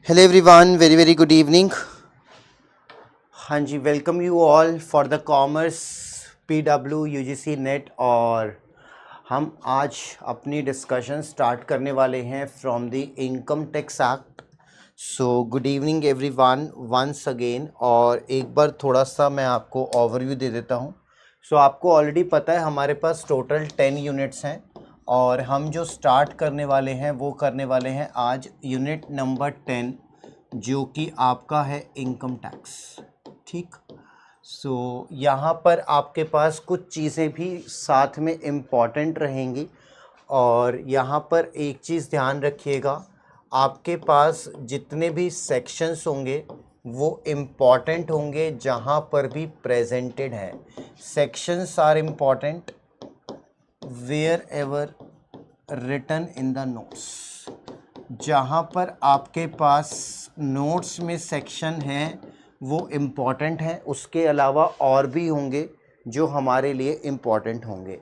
Hello everyone, very good evening. हाँ जी, welcome you all for the commerce PW UGC NET. और हम आज अपनी डिस्कशन स्टार्ट करने वाले हैं from the income tax act. So good evening everyone once again. और एक बार थोड़ा सा मैं आपको ओवरव्यू दे देता हूँ। सो आपको ऑलरेडी पता है हमारे पास टोटल 10 यूनिट्स हैं और हम जो स्टार्ट करने वाले हैं वो करने वाले हैं आज यूनिट नंबर 10, जो कि आपका है इनकम टैक्स। ठीक, सो यहाँ पर आपके पास कुछ चीज़ें भी साथ में इम्पॉर्टेंट रहेंगी। और यहाँ पर एक चीज़ ध्यान रखिएगा, आपके पास जितने भी सेक्शंस होंगे वो इम्पॉर्टेंट होंगे जहाँ पर भी प्रेजेंटेड है। Sections are important wherever written in the notes. जहाँ पर आपके पास नोट्स में सेक्शन हैं वो इम्पॉर्टेंट हैं, उसके अलावा और भी होंगे जो हमारे लिए इम्पॉर्टेंट होंगे।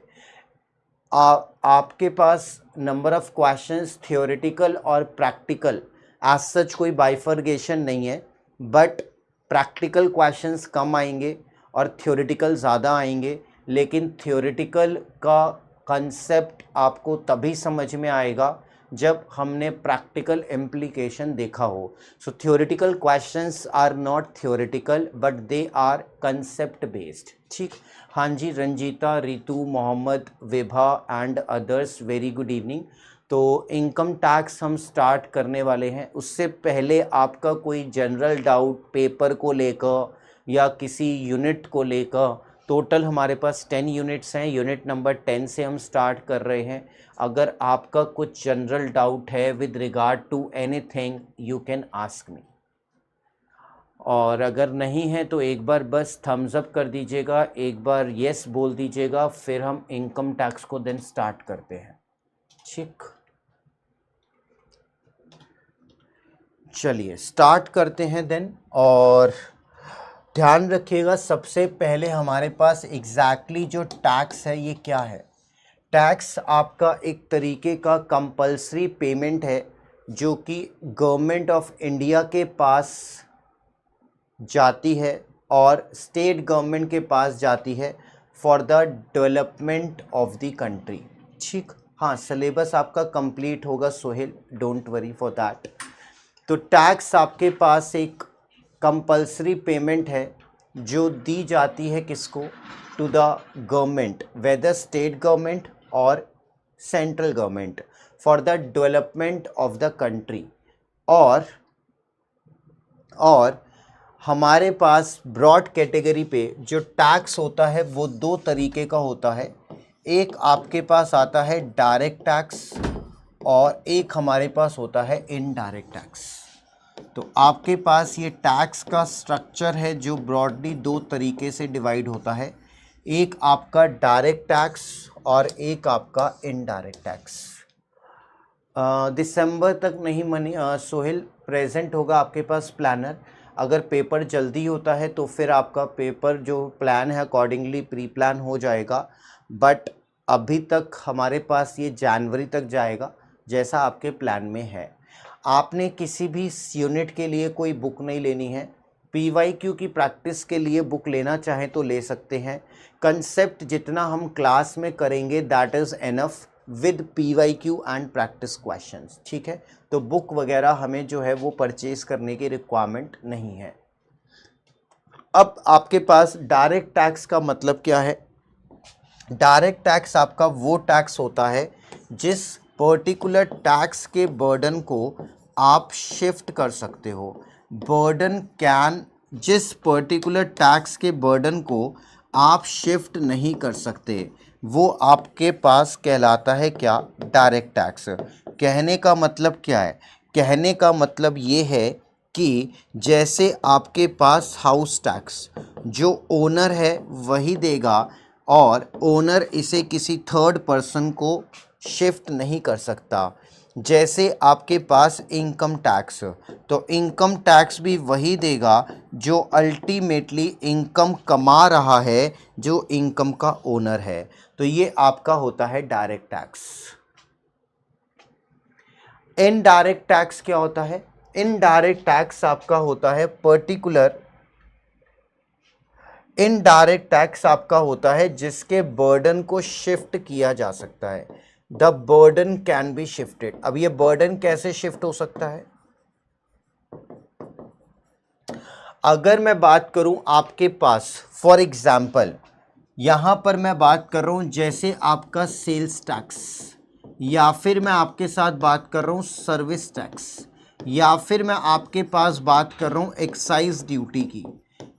आपके पास नंबर ऑफ़ क्वेश्चंस थ्योरेटिकल और प्रैक्टिकल एज सच कोई बाइफर्गेशन नहीं है, बट प्रैक्टिकल क्वेश्चंस कम आएंगे और थ्योरेटिकल ज़्यादा आएंगे। लेकिन थ्योरेटिकल का कंसेप्ट आपको तभी समझ में आएगा जब हमने प्रैक्टिकल इम्प्लीकेशन देखा हो। So theoretical questions are not theoretical but they are concept based. ठीक, हाँ जी, Ranjita, Ritu, Mohammad, Vibha and others, very good evening. तो इनकम टैक्स हम स्टार्ट करने वाले हैं। उससे पहले आपका कोई जनरल डाउट पेपर को लेकर या किसी यूनिट को लेकर, टोटल हमारे पास 10 यूनिट्स हैं, यूनिट नंबर 10 से हम स्टार्ट कर रहे हैं। अगर आपका कुछ जनरल डाउट है with regard to anything you can ask me, और अगर नहीं है तो एक बार बस थम्स अप कर दीजिएगा, एक बार यस बोल दीजिएगा, फिर हम इनकम टैक्स को देन स्टार्ट करते हैं। ठीक, चलिए स्टार्ट करते हैं देन। और ध्यान रखिएगा, सबसे पहले हमारे पास एग्जैक्टली जो टैक्स है ये क्या है। टैक्स आपका एक तरीके का कंपल्सरी पेमेंट है जो कि गवर्नमेंट ऑफ इंडिया के पास जाती है और स्टेट गवर्नमेंट के पास जाती है for the development of the country. ठीक, हाँ, सिलेबस आपका कंप्लीट होगा Sohail, don't worry for that. तो टैक्स आपके पास एक कंपल्सरी पेमेंट है जो दी जाती है किसको, to the government, whether state government और central government, for the development of the country. और हमारे पास ब्रॉड कैटेगरी पे जो टैक्स होता है वो दो तरीके का होता है। एक आपके पास आता है डायरेक्ट टैक्स और एक हमारे पास होता है इनडायरेक्ट टैक्स। तो आपके पास ये टैक्स का स्ट्रक्चर है जो ब्रॉडली दो तरीके से डिवाइड होता है, एक आपका डायरेक्ट टैक्स और एक आपका इनडायरेक्ट टैक्स। दिसंबर तक नहीं सोहेल प्रेजेंट होगा आपके पास प्लानर। अगर पेपर जल्दी होता है तो फिर आपका पेपर जो प्लान है अकॉर्डिंगली प्री प्लान हो जाएगा, बट अभी तक हमारे पास ये जनवरी तक जाएगा जैसा आपके प्लान में है। आपने किसी भी यूनिट के लिए कोई बुक नहीं लेनी है। PYQ की प्रैक्टिस के लिए बुक लेना चाहें तो ले सकते हैं। कंसेप्ट जितना हम क्लास में करेंगे that is enough with PYQ and practice questions. ठीक है, तो बुक वगैरह हमें जो है वो परचेज करने की रिक्वायरमेंट नहीं है। अब आपके पास डायरेक्ट टैक्स का मतलब क्या है। डायरेक्ट टैक्स आपका वो टैक्स होता है जिस पर्टिकुलर टैक्स के बर्डन को आप शिफ्ट कर सकते हो। बर्डन कैन, जिस पर्टिकुलर टैक्स के बर्डन को आप शिफ्ट नहीं कर सकते वो आपके पास कहलाता है क्या, डायरेक्ट टैक्स। कहने का मतलब क्या है, कहने का मतलब ये है कि जैसे आपके पास हाउस टैक्स जो ओनर है वही देगा और ओनर इसे किसी थर्ड पर्सन को शिफ्ट नहीं कर सकता। जैसे आपके पास इनकम टैक्स, तो इनकम टैक्स भी वही देगा जो अल्टीमेटली इनकम कमा रहा है, जो इनकम का ओनर है। तो ये आपका होता है डायरेक्ट टैक्स। इनडायरेक्ट टैक्स क्या होता है, इनडायरेक्ट टैक्स आपका होता है पर्टिकुलर, इनडायरेक्ट टैक्स आपका होता है जिसके बर्डन को शिफ्ट किया जा सकता है। The burden can be shifted. अब ये बर्डन कैसे शिफ्ट हो सकता है? अगर मैं बात करूं आपके पास, फॉर एग्जाम्पल यहां पर मैं बात कर रहा हूं जैसे आपका सेल्स टैक्स, या फिर मैं आपके साथ बात कर रहा हूं सर्विस टैक्स, या फिर मैं आपके पास बात कर रहा हूं एक्साइज ड्यूटी की,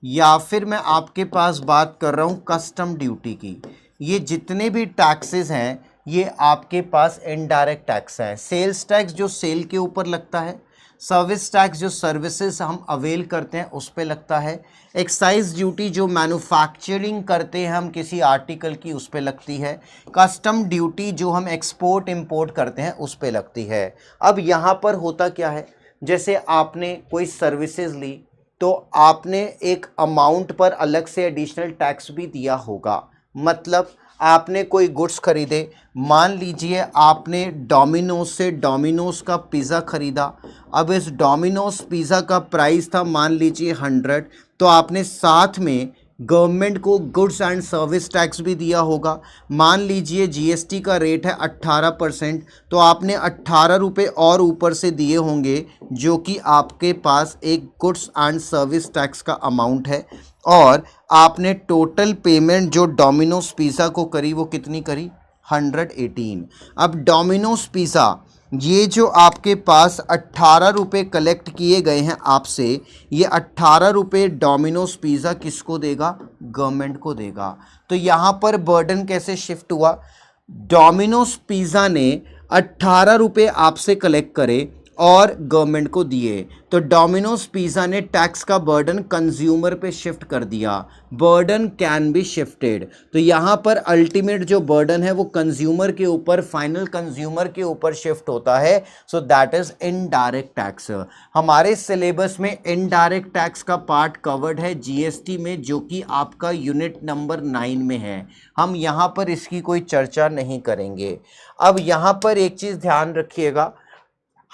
या फिर मैं आपके पास बात कर रहा हूं कस्टम ड्यूटी की। ये जितने भी टैक्सेस हैं ये आपके पास इनडायरेक्ट टैक्स हैं। सेल्स टैक्स जो सेल के ऊपर लगता है, सर्विस टैक्स जो सर्विसेज हम अवेल करते हैं उस पे लगता है, एक्साइज ड्यूटी जो मैन्युफैक्चरिंग करते हैं हम किसी आर्टिकल की उस पे लगती है, कस्टम ड्यूटी जो हम एक्सपोर्ट इंपोर्ट करते हैं उस पे लगती है। अब यहाँ पर होता क्या है, जैसे आपने कोई सर्विसेज ली तो आपने एक अमाउंट पर अलग से एडिशनल टैक्स भी दिया होगा। मतलब आपने कोई गुड्स खरीदे, मान लीजिए आपने डोमिनोज से डोमिनोज का पिज़्ज़ा ख़रीदा। अब इस डोमिनोज पिज़्ज़ा का प्राइस था मान लीजिए 100, तो आपने साथ में गवर्नमेंट को गुड्स एंड सर्विस टैक्स भी दिया होगा। मान लीजिए जीएसटी का रेट है 18%, तो आपने 18 रुपये और ऊपर से दिए होंगे जो कि आपके पास एक गुड्स एंड सर्विस टैक्स का अमाउंट है। और आपने टोटल पेमेंट जो डोमिनोज पिज़्ज़ा को करी वो कितनी करी? 118। अब डोमिनोज पिज़्ज़ा ये जो आपके पास 18 रुपये कलेक्ट किए गए हैं आपसे, ये 18 रुपये डोमिनोज पिज़्ज़ा किसको देगा? गवर्नमेंट को देगा। तो यहाँ पर बर्डन कैसे शिफ्ट हुआ? डोमिनोज पिज़्ज़ा ने 18 रुपये आपसे कलेक्ट करे और गवर्नमेंट को दिए, तो डोमिनोज पिज़्ज़ा ने टैक्स का बर्डन कंज्यूमर पे शिफ्ट कर दिया। Burden can be shifted. तो यहाँ पर अल्टीमेट जो बर्डन है वो कंज्यूमर के ऊपर, फाइनल कंज्यूमर के ऊपर शिफ्ट होता है। So that is indirect tax. हमारे सिलेबस में इनडायरेक्ट टैक्स का पार्ट कवर्ड है जीएसटी में, जो कि आपका यूनिट नंबर 9 में है। हम यहाँ पर इसकी कोई चर्चा नहीं करेंगे। अब यहाँ पर एक चीज़ ध्यान रखिएगा,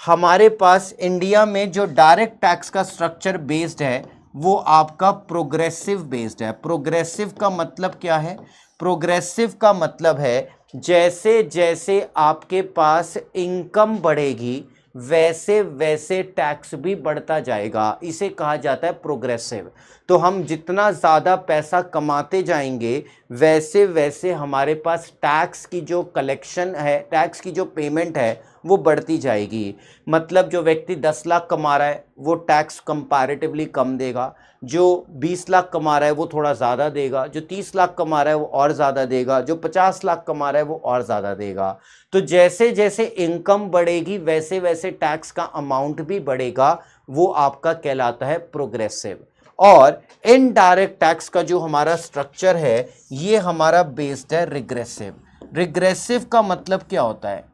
हमारे पास इंडिया में जो डायरेक्ट टैक्स का स्ट्रक्चर बेस्ड है वो आपका प्रोग्रेसिव बेस्ड है। प्रोग्रेसिव का मतलब क्या है? प्रोग्रेसिव का मतलब है जैसे जैसे आपके पास इनकम बढ़ेगी वैसे वैसे टैक्स भी बढ़ता जाएगा, इसे कहा जाता है प्रोग्रेसिव। तो हम जितना ज़्यादा पैसा कमाते जाएंगे वैसे वैसे हमारे पास टैक्स की जो कलेक्शन है, टैक्स की जो पेमेंट है वो बढ़ती जाएगी। मतलब जो व्यक्ति 10 लाख कमा रहा है वो टैक्स कंपैरेटिवली कम देगा, जो 20 लाख कमा रहा है वो थोड़ा ज़्यादा देगा, जो 30 लाख कमा रहा है वो और ज़्यादा देगा, जो 50 लाख कमा रहा है वो और ज़्यादा देगा। तो जैसे जैसे इनकम बढ़ेगी वैसे वैसे टैक्स का अमाउंट भी बढ़ेगा, वो आपका कहलाता है प्रोग्रेसिव। और इनडायरेक्ट टैक्स का जो हमारा स्ट्रक्चर है ये हमारा बेस्ड है रिग्रेसिव। रिग्रेसिव का मतलब क्या होता है?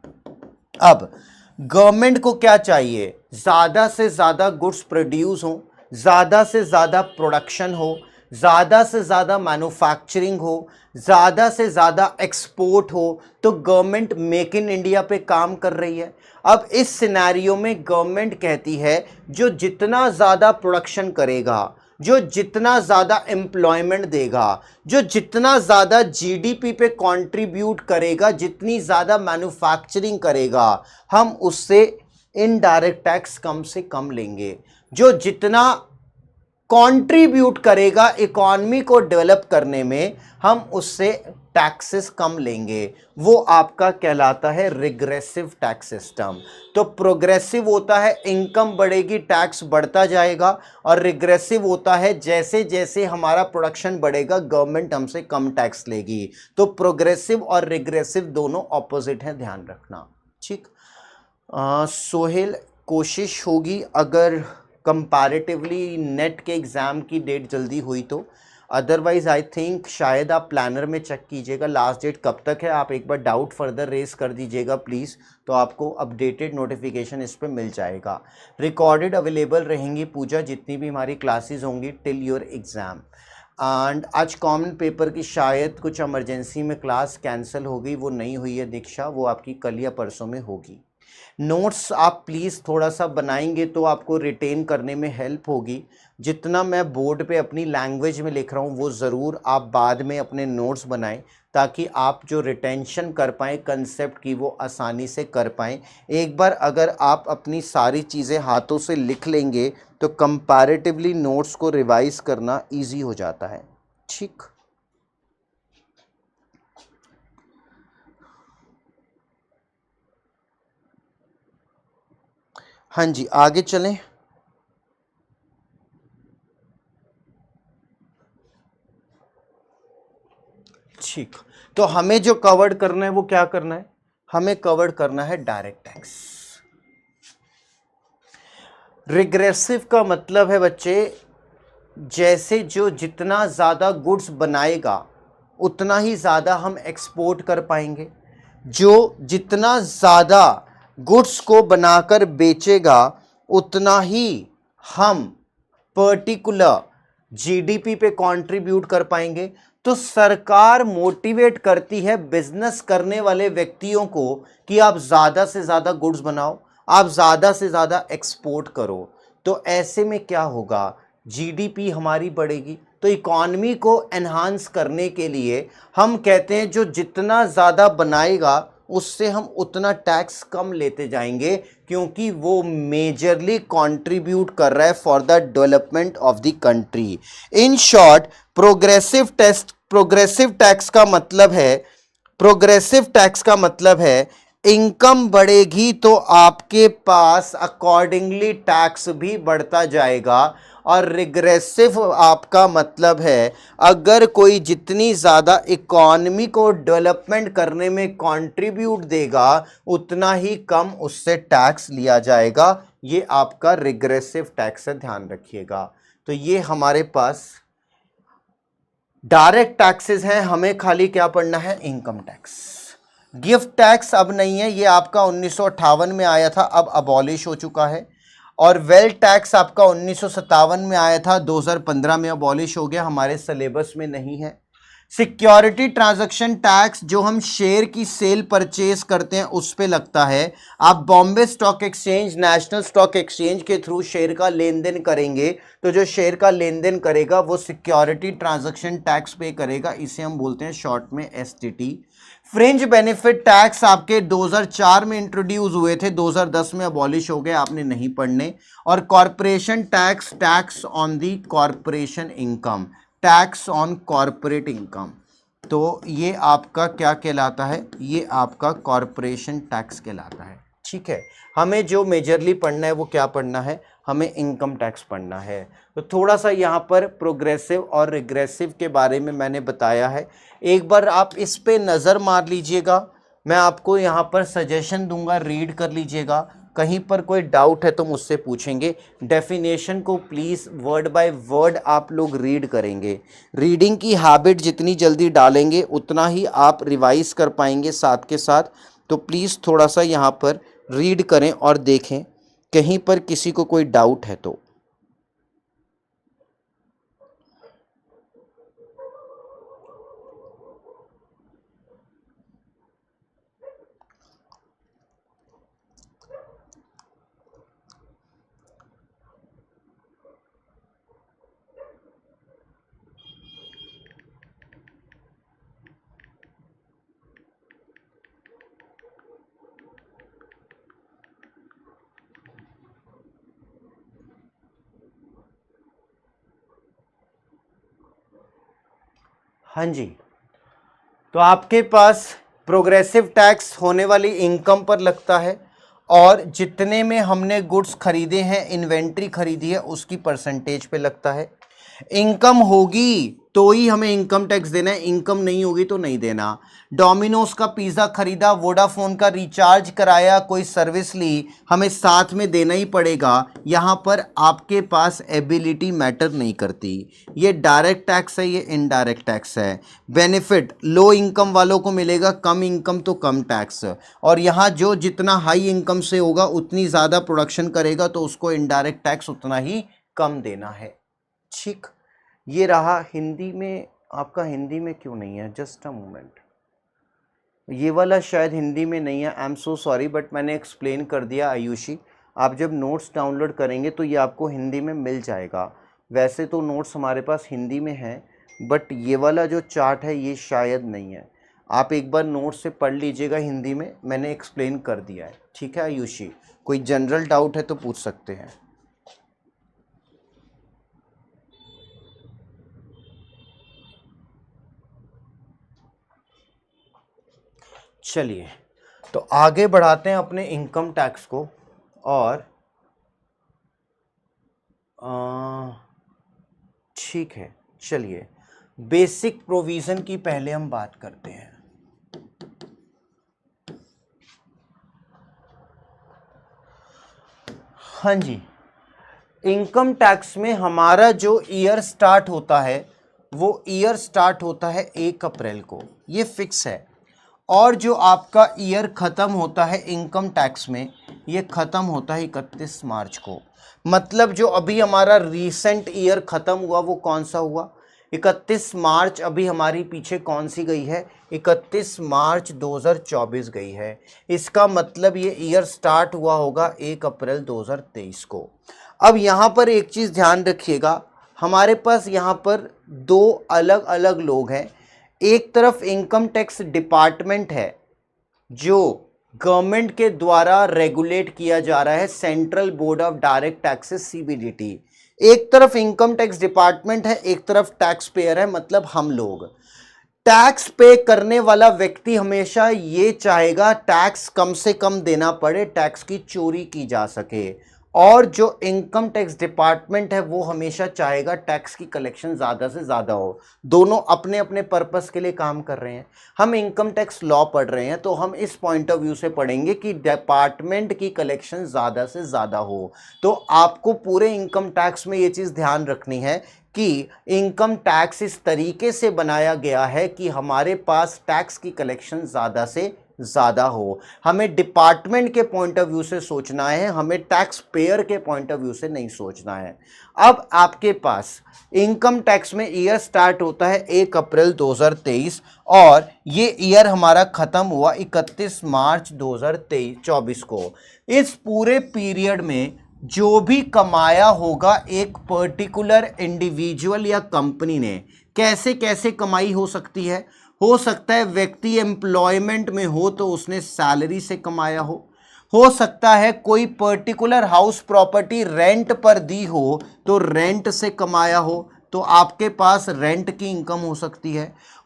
अब गवर्नमेंट को क्या चाहिए? ज़्यादा से ज़्यादा गुड्स प्रोड्यूस हो, ज़्यादा से ज़्यादा प्रोडक्शन हो, ज़्यादा से ज़्यादा मैन्युफैक्चरिंग हो, ज़्यादा से ज़्यादा एक्सपोर्ट हो। तो गवर्नमेंट मेक इन इंडिया पे काम कर रही है। अब इस सिनेरियो में गवर्नमेंट कहती है जो जितना ज़्यादा प्रोडक्शन करेगा, जो जितना ज़्यादा एम्प्लॉयमेंट देगा, जो जितना ज़्यादा जीडीपी पे कंट्रीब्यूट करेगा, जितनी ज़्यादा मैन्युफैक्चरिंग करेगा, हम उससे इनडायरेक्ट टैक्स कम से कम लेंगे। जो जितना कंट्रीब्यूट करेगा इकॉनमी को डेवलप करने में, हम उससे टैक्सेस कम लेंगे। वो आपका कहलाता है रिग्रेसिव टैक्स सिस्टम। तो प्रोग्रेसिव होता है इनकम बढ़ेगी टैक्स बढ़ता जाएगा, और रिग्रेसिव होता है जैसे जैसे हमारा प्रोडक्शन बढ़ेगा गवर्नमेंट हमसे कम टैक्स लेगी। तो प्रोग्रेसिव और रिग्रेसिव दोनों ऑपोजिट हैं, ध्यान रखना। ठीक। सोहेल, कोशिश होगी अगर कंपैरेटिवली नेट के एग्ज़ाम की डेट जल्दी हुई तो, अदरवाइज़ आई थिंक शायद आप प्लानर में चेक कीजिएगा लास्ट डेट कब तक है। आप एक बार डाउट फर्दर रेस कर दीजिएगा प्लीज़, तो आपको अपडेटेड नोटिफिकेशन इस पर मिल जाएगा। रिकॉर्डेड अवेलेबल रहेंगी पूजा, जितनी भी हमारी क्लासेस होंगी टिल योर एग्ज़ाम। एंड आज कॉमन पेपर की शायद कुछ इमरजेंसी में क्लास कैंसिल हो गई, वो नहीं हुई है दीक्षा, वो आपकी कल या परसों में होगी। नोट्स आप प्लीज़ थोड़ा सा बनाएंगे तो आपको रिटेन करने में हेल्प होगी। जितना मैं बोर्ड पे अपनी लैंग्वेज में लिख रहा हूँ वो ज़रूर आप बाद में अपने नोट्स बनाएं, ताकि आप जो रिटेंशन कर पाएँ कंसेप्ट की वो आसानी से कर पाएँ। एक बार अगर आप अपनी सारी चीज़ें हाथों से लिख लेंगे तो कंपैरेटिवली नोट्स को रिवाइज करना ईजी हो जाता है। ठीक, हाँ जी, आगे चलें। ठीक, तो हमें जो कवर करना है वो क्या करना है, हमें कवर करना है डायरेक्ट टैक्स। रिग्रेसिव का मतलब है बच्चे, जैसे जो जितना ज़्यादा गुड्स बनाएगा उतना ही ज़्यादा हम एक्सपोर्ट कर पाएंगे। जो जितना ज़्यादा गुड्स को बनाकर बेचेगा उतना ही हम पर्टिकुलर जीडीपी पे कंट्रीब्यूट कर पाएंगे। तो सरकार मोटिवेट करती है बिजनेस करने वाले व्यक्तियों को कि आप ज़्यादा से ज़्यादा गुड्स बनाओ, आप ज़्यादा से ज़्यादा एक्सपोर्ट करो। तो ऐसे में क्या होगा, जीडीपी हमारी बढ़ेगी। तो इकॉनमी को एनहांस करने के लिए हम कहते हैं जो जितना ज़्यादा बनाएगा उससे हम उतना टैक्स कम लेते जाएंगे, क्योंकि वो मेजरली कंट्रीब्यूट कर रहा है for the development of the country. In short, progressive tax का मतलब है, प्रोग्रेसिव टैक्स का मतलब है इनकम बढ़ेगी तो आपके पास अकॉर्डिंगली टैक्स भी बढ़ता जाएगा। और रिग्रेसिव आपका मतलब है अगर कोई जितनी ज़्यादा इकॉनमी को डेवलपमेंट करने में कंट्रीब्यूट देगा उतना ही कम उससे टैक्स लिया जाएगा। ये आपका रिग्रेसिव टैक्स है, ध्यान रखिएगा। तो ये हमारे पास डायरेक्ट टैक्सेस हैं, हमें खाली क्या पढ़ना है, इनकम टैक्स। गिफ्ट टैक्स अब नहीं है, ये आपका 1958 में आया था, अब अबॉलिश हो चुका है। और वेल्थ टैक्स आपका 1957 में आया था, 2015 में अबॉलिश हो गया, हमारे सिलेबस में नहीं है। सिक्योरिटी ट्रांजैक्शन टैक्स जो हम शेयर की सेल परचेज करते हैं उस पे लगता है। आप Bombay stock exchange, national stock exchange के थ्रू शेयर का लेन देन करेंगे तो जो शेयर का लेन देन करेगा वो सिक्योरिटी ट्रांजैक्शन टैक्स पे करेगा, इसे हम बोलते हैं शॉर्ट में एसटीटी। फ्रिंज बेनिफिट टैक्स आपके 2004 में इंट्रोड्यूस हुए थे, 2010 में अबॉलिश हो गए, आपने नहीं पढ़ने। और corporation tax, tax on the corporation income, tax on corporate income. तो ये आपका क्या कहलाता है, ये आपका कॉरपोरेशन टैक्स कहलाता है। ठीक है, हमें जो मेजरली पढ़ना है वो क्या पढ़ना है, हमें इनकम टैक्स पढ़ना है। तो थोड़ा सा यहाँ पर प्रोग्रेसिव और रिग्रेसिव के बारे में मैंने बताया है, एक बार आप इस पे नज़र मार लीजिएगा। मैं आपको यहाँ पर सजेशन दूंगा, रीड कर लीजिएगा, कहीं पर कोई डाउट है तो मुझसे पूछेंगे। डेफिनेशन को प्लीज़ वर्ड बाय वर्ड आप लोग रीड करेंगे। रीडिंग की हैबिट जितनी जल्दी डालेंगे उतना ही आप रिवाइज कर पाएंगे साथ के साथ। तो प्लीज़ थोड़ा सा यहाँ पर रीड करें और देखें कहीं पर किसी को कोई डाउट है तो। हाँ जी, तो आपके पास प्रोग्रेसिव टैक्स होने वाली इनकम पर लगता है और जितने में हमने गुड्स खरीदे हैं, इन्वेंट्री खरीदी है, उसकी परसेंटेज पे लगता है। इनकम होगी तो ही हमें इनकम टैक्स देना है, इनकम नहीं होगी तो नहीं देना। डोमिनोज का पिज़्ज़ा खरीदा, वोडाफोन का रिचार्ज कराया, कोई सर्विस ली, हमें साथ में देना ही पड़ेगा। यहाँ पर आपके पास एबिलिटी मैटर नहीं करती। ये डायरेक्ट टैक्स है, ये इनडायरेक्ट टैक्स है। बेनिफिट लो इनकम वालों को मिलेगा, कम इनकम तो कम टैक्स। और यहाँ जो जितना हाई इनकम से होगा उतनी ज़्यादा प्रोडक्शन करेगा तो उसको इनडायरेक्ट टैक्स उतना ही कम देना है। ठीक, ये रहा हिंदी में। आपका हिंदी में क्यों नहीं है, जस्ट अ मोमेंट। ये वाला शायद हिंदी में नहीं है, I am so sorry, but मैंने एक्सप्लेन कर दिया आयुषी। आप जब नोट्स डाउनलोड करेंगे तो ये आपको हिंदी में मिल जाएगा। वैसे तो नोट्स हमारे पास हिंदी में हैं, बट ये वाला जो चार्ट है ये शायद नहीं है। आप एक बार नोट्स से पढ़ लीजिएगा हिंदी में, मैंने एक्सप्लेन कर दिया है। ठीक है आयुषी, कोई जनरल डाउट है तो पूछ सकते हैं। चलिए तो आगे बढ़ाते हैं अपने इनकम टैक्स को। और ठीक है, चलिए बेसिक प्रोविज़न की पहले हम बात करते हैं। हाँ जी, इनकम टैक्स में हमारा जो ईयर स्टार्ट होता है वो ईयर स्टार्ट होता है 1 अप्रैल को, ये फिक्स है। और जो आपका ईयर ख़त्म होता है इनकम टैक्स में, ये ख़त्म होता है 31 मार्च को। मतलब जो अभी हमारा रीसेंट ईयर ख़त्म हुआ वो कौन सा हुआ, 31 मार्च। अभी हमारी पीछे कौन सी गई है, 31 मार्च 2024 गई है। इसका मतलब ये ईयर स्टार्ट हुआ होगा 1 अप्रैल 2023 को। अब यहाँ पर एक चीज़ ध्यान रखिएगा, हमारे पास यहाँ पर दो अलग अलग लोग हैं। एक तरफ इनकम टैक्स डिपार्टमेंट है जो गवर्नमेंट के द्वारा रेगुलेट किया जा रहा है, central board of direct taxes CBDT. एक तरफ इनकम टैक्स डिपार्टमेंट है, एक तरफ टैक्स पेयर है, मतलब हम लोग। टैक्स पे करने वाला व्यक्ति हमेशा ये चाहेगा टैक्स कम से कम देना पड़े, टैक्स की चोरी की जा सके। और जो इनकम टैक्स डिपार्टमेंट है वो हमेशा चाहेगा टैक्स की कलेक्शन ज़्यादा से ज़्यादा हो। दोनों अपने अपने पर्पस के लिए काम कर रहे हैं। हम इनकम टैक्स लॉ पढ़ रहे हैं तो हम इस पॉइंट ऑफ व्यू से पढ़ेंगे कि डिपार्टमेंट की कलेक्शन ज़्यादा से ज़्यादा हो। तो आपको पूरे इनकम टैक्स में ये चीज़ ध्यान रखनी है कि इनकम टैक्स इस तरीके से बनाया गया है कि हमारे पास टैक्स की कलेक्शन ज़्यादा से ज़्यादा हो। हमें डिपार्टमेंट के पॉइंट ऑफ व्यू से सोचना है, हमें टैक्स पेयर के पॉइंट ऑफ व्यू से नहीं सोचना है। अब आपके पास इनकम टैक्स में ईयर स्टार्ट होता है 1 अप्रैल 2023 और ये ईयर हमारा ख़त्म हुआ 31 मार्च 2024 को। इस पूरे पीरियड में जो भी कमाया होगा एक पर्टिकुलर इंडिविजुअल या कंपनी ने, कैसे कैसे कमाई हो सकता है व्यक्ति एम्प्लॉयमेंट में हो तो उसने सैलरी से कमाया हो सकता है कोई पर्टिकुलर हाउस प्रॉपर्टी रेंट पर दी हो तो रेंट से कमाया हो, तो आपके पास रेंट की इनकम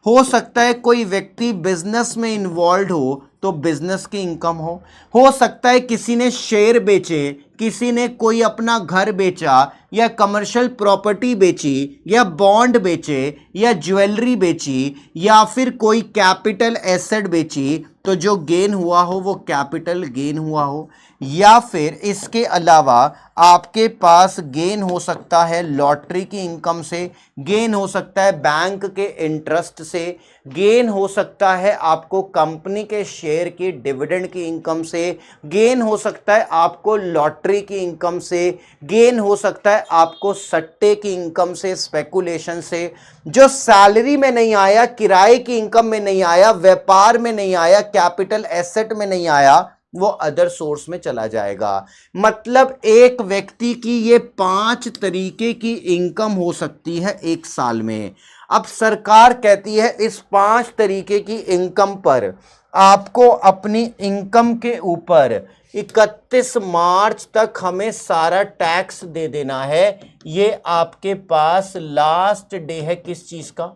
हो सकता है कोई व्यक्ति बिजनेस में इन्वॉल्व हो तो बिजनेस की इनकम हो सकता है किसी ने शेयर बेचे, किसी ने कोई अपना घर बेचा या कमर्शियल प्रॉपर्टी बेची या बॉन्ड बेचे या ज्वेलरी बेची या फिर कोई कैपिटल एसेट बेची, तो जो गेन हुआ हो वो कैपिटल गेन हुआ हो। या फिर इसके अलावा आपके पास गेन हो सकता है लॉटरी की इनकम से, गेन हो सकता है बैंक के इंटरेस्ट से, गेन हो सकता है आपको कंपनी के शेयर की डिविडेंड की इनकम से, गेन हो सकता है आपको लॉटरी की इनकम से, गेन हो सकता है आपको सट्टे की इनकम से, स्पेकुलेशन से। जो सैलरी में नहीं आया, किराए की इनकम में नहीं आया, व्यापार में नहीं आया, कैपिटल एसेट में नहीं आया, वो अदर सोर्स में चला जाएगा। मतलब एक व्यक्ति की ये 5 तरीके की इनकम हो सकती है एक साल में। अब सरकार कहती है इस 5 तरीके की इनकम पर आपको अपनी इनकम के ऊपर 31 मार्च तक हमें सारा टैक्स दे देना है। ये आपके पास लास्ट डे है किस चीज का,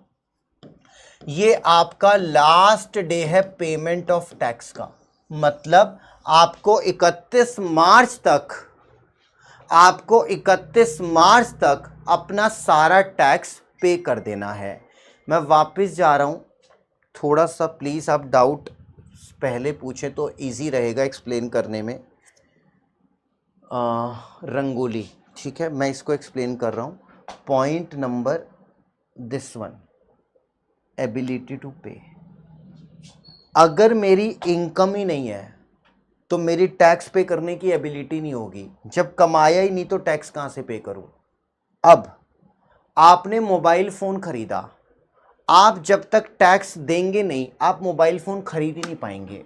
ये आपका लास्ट डे है पेमेंट ऑफ टैक्स का। मतलब आपको 31 मार्च तक अपना सारा टैक्स पे कर देना है। मैं वापस जा रहा हूँ, थोड़ा सा प्लीज़ आप डाउट पहले पूछें तो इजी रहेगा एक्सप्लेन करने में। रंगोली, ठीक है, मैं इसको एक्सप्लेन कर रहा हूँ। Point number this one, ability to pay. अगर मेरी इनकम ही नहीं है तो मेरी टैक्स पे करने की एबिलिटी नहीं होगी। जब कमाया ही नहीं तो टैक्स कहाँ से पे करूँ। अब आपने मोबाइल फ़ोन खरीदा, आप जब तक टैक्स देंगे नहीं, आप मोबाइल फ़ोन खरीद ही नहीं पाएंगे।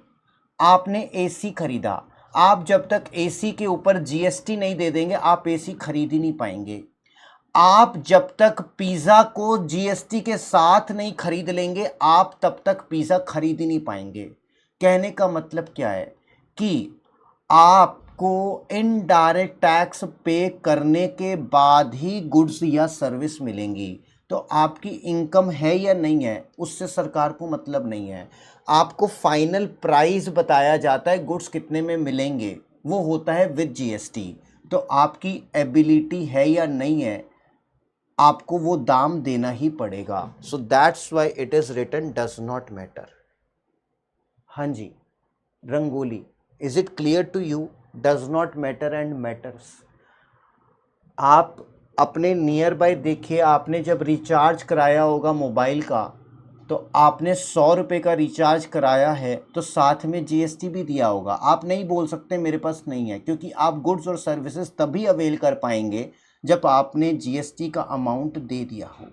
आपने एसी खरीदा, आप जब तक एसी के ऊपर जीएसटी नहीं दे देंगे, आप एसी खरीद ही नहीं पाएंगे। आप जब तक पिज़्ज़ा को जीएसटी के साथ नहीं खरीद लेंगे, आप तब तक पिज़्ज़ा खरीद ही नहीं पाएंगे। कहने का मतलब क्या है कि आपको इनडायरेक्ट टैक्स पे करने के बाद ही गुड्स या सर्विस मिलेंगी। तो आपकी इनकम है या नहीं है, उससे सरकार को मतलब नहीं है। आपको फाइनल प्राइस बताया जाता है गुड्स कितने में मिलेंगे, वो होता है विद जीएसटी। तो आपकी एबिलिटी है या नहीं है, आपको वो दाम देना ही पड़ेगा। So that's why it is written does not matter. हाँ जी, Rangoli, is it clear to you? Does not matter and matters. आप अपने नियर बाय देखिए, आपने जब रिचार्ज कराया होगा मोबाइल का, तो आपने 100 रुपये का रिचार्ज कराया है, तो साथ में जीएसटी भी दिया होगा। आप नहीं बोल सकते मेरे पास नहीं है, क्योंकि आप गुड्स और सर्विसेज तभी अवेल कर पाएंगे जब आपने जीएसटी का अमाउंट दे दिया हो।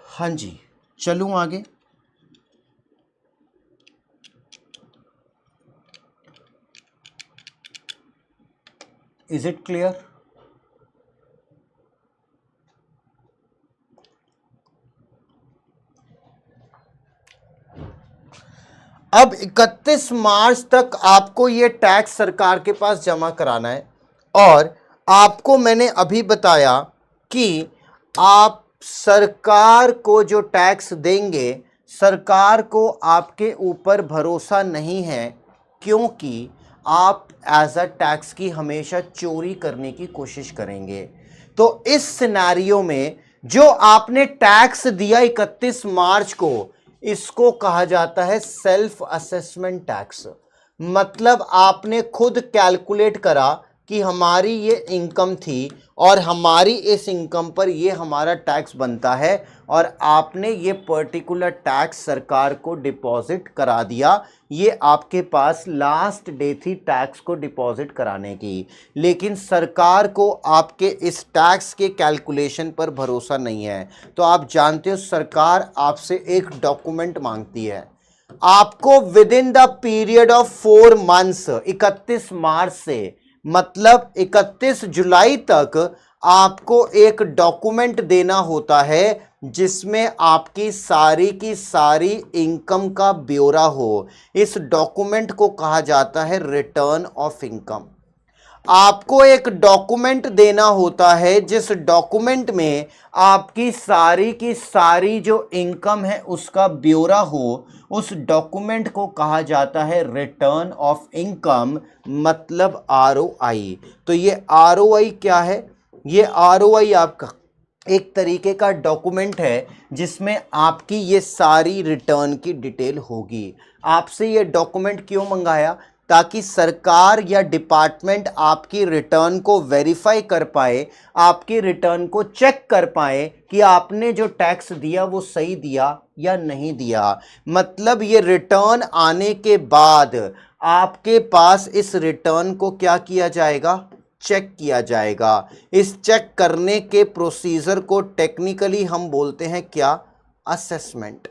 हाँ जी, चलूँ आगे। Is it clear? अब 31 मार्च तक आपको ये टैक्स सरकार के पास जमा कराना है, और आपको मैंने अभी बताया कि आप सरकार को जो टैक्स देंगे, सरकार को आपके ऊपर भरोसा नहीं है, क्योंकि आप एज अ टैक्स की हमेशा चोरी करने की कोशिश करेंगे। तो इस सिनेरियो में जो आपने टैक्स दिया 31 मार्च को, इसको कहा जाता है सेल्फ असेसमेंट टैक्स। मतलब आपने खुद कैलकुलेट करा कि हमारी ये इनकम थी और हमारी इस इनकम पर ये हमारा टैक्स बनता है, और आपने ये पर्टिकुलर टैक्स सरकार को डिपॉजिट करा दिया। ये आपके पास लास्ट डे थी टैक्स को डिपॉजिट कराने की, लेकिन सरकार को आपके इस टैक्स के कैलकुलेशन पर भरोसा नहीं है। तो आप जानते हो सरकार आपसे एक डॉक्यूमेंट मांगती है। आपको with in the period of 4 months, 31 मार्च से मतलब 31 जुलाई तक आपको एक डॉक्यूमेंट देना होता है, जिसमें आपकी सारी की सारी इनकम का ब्यौरा हो। इस डॉक्यूमेंट को कहा जाता है रिटर्न ऑफ इनकम। आपको एक डॉक्यूमेंट देना होता है, जिस डॉक्यूमेंट में आपकी सारी की सारी जो इनकम है उसका ब्यौरा हो। उस डॉक्यूमेंट को कहा जाता है रिटर्न ऑफ इनकम, मतलब आरओआई। तो ये आरओआई क्या है? ये आरओआई आपका एक तरीके का डॉक्यूमेंट है, जिसमें आपकी ये सारी रिटर्न की डिटेल होगी। आपसे ये डॉक्यूमेंट क्यों मंगाया? ताकि सरकार या डिपार्टमेंट आपकी रिटर्न को वेरीफाई कर पाए, आपकी रिटर्न को चेक कर पाए कि आपने जो टैक्स दिया वो सही दिया या नहीं दिया। मतलब ये रिटर्न आने के बाद आपके पास इस रिटर्न को क्या किया जाएगा? चेक किया जाएगा। इस चेक करने के प्रोसीजर को टेक्निकली हम बोलते हैं क्या? असेसमेंट।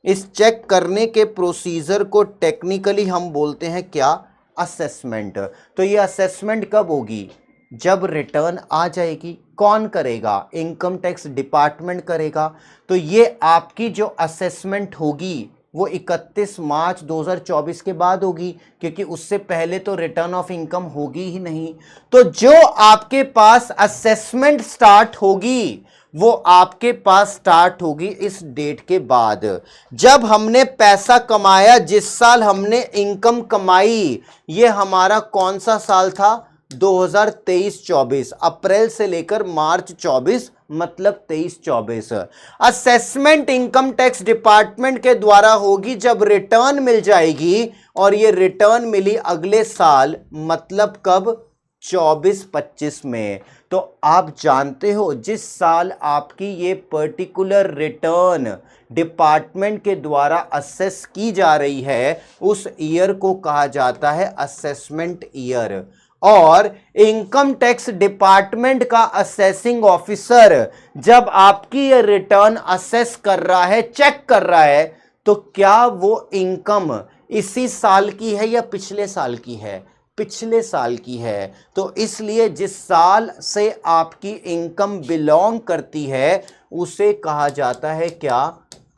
इस चेक करने के प्रोसीजर को टेक्निकली हम बोलते हैं क्या? असेसमेंट। तो ये असेसमेंट कब होगी? जब रिटर्न आ जाएगी। कौन करेगा? इनकम टैक्स डिपार्टमेंट करेगा। तो ये आपकी जो असेसमेंट होगी वो 31 मार्च 2024 के बाद होगी, क्योंकि उससे पहले तो रिटर्न ऑफ इनकम होगी ही नहीं। तो जो आपके पास असेसमेंट स्टार्ट होगी वो आपके पास स्टार्ट होगी इस डेट के बाद। जब हमने पैसा कमाया, जिस साल हमने इनकम कमाई, ये हमारा कौन सा साल था? 2023-24। अप्रैल से लेकर मार्च 24, मतलब 23-24। असेसमेंट इनकम टैक्स डिपार्टमेंट के द्वारा होगी जब रिटर्न मिल जाएगी, और ये रिटर्न मिली अगले साल, मतलब कब? 24-25 में। तो आप जानते हो जिस साल आपकी ये पर्टिकुलर रिटर्न डिपार्टमेंट के द्वारा असेस की जा रही है, उस ईयर को कहा जाता है असेसमेंट ईयर। और इनकम टैक्स डिपार्टमेंट का असेसिंग ऑफिसर जब आपकी ये रिटर्न असेस कर रहा है, चेक कर रहा है, तो क्या वो इनकम इसी साल की है या पिछले साल की है? पिछले साल की है। तो इसलिए जिस साल से आपकी इनकम बिलोंग करती है उसे कहा जाता है क्या?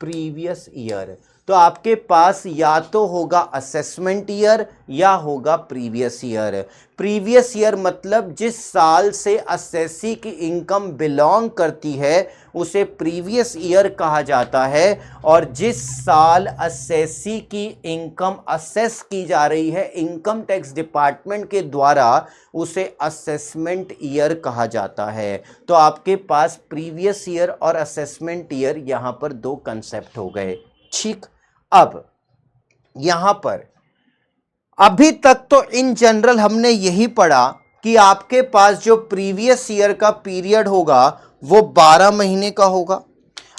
Previous year. तो आपके पास या तो होगा असेसमेंट ईयर या होगा प्रीवियस ईयर। प्रीवियस ईयर मतलब जिस साल से असेसी की इनकम बिलोंग करती है उसे प्रीवियस ईयर कहा जाता है, और जिस साल असेसी की इनकम असेस की जा रही है इनकम टैक्स डिपार्टमेंट के द्वारा उसे असेसमेंट ईयर कहा जाता है। तो आपके पास प्रीवियस ईयर और असेसमेंट ईयर यहां पर दो कंसेप्ट हो गए। ठीक, अब यहां पर अभी तक तो इन जनरल हमने यही पढ़ा कि आपके पास जो प्रीवियस ईयर का पीरियड होगा वो 12 महीने का होगा।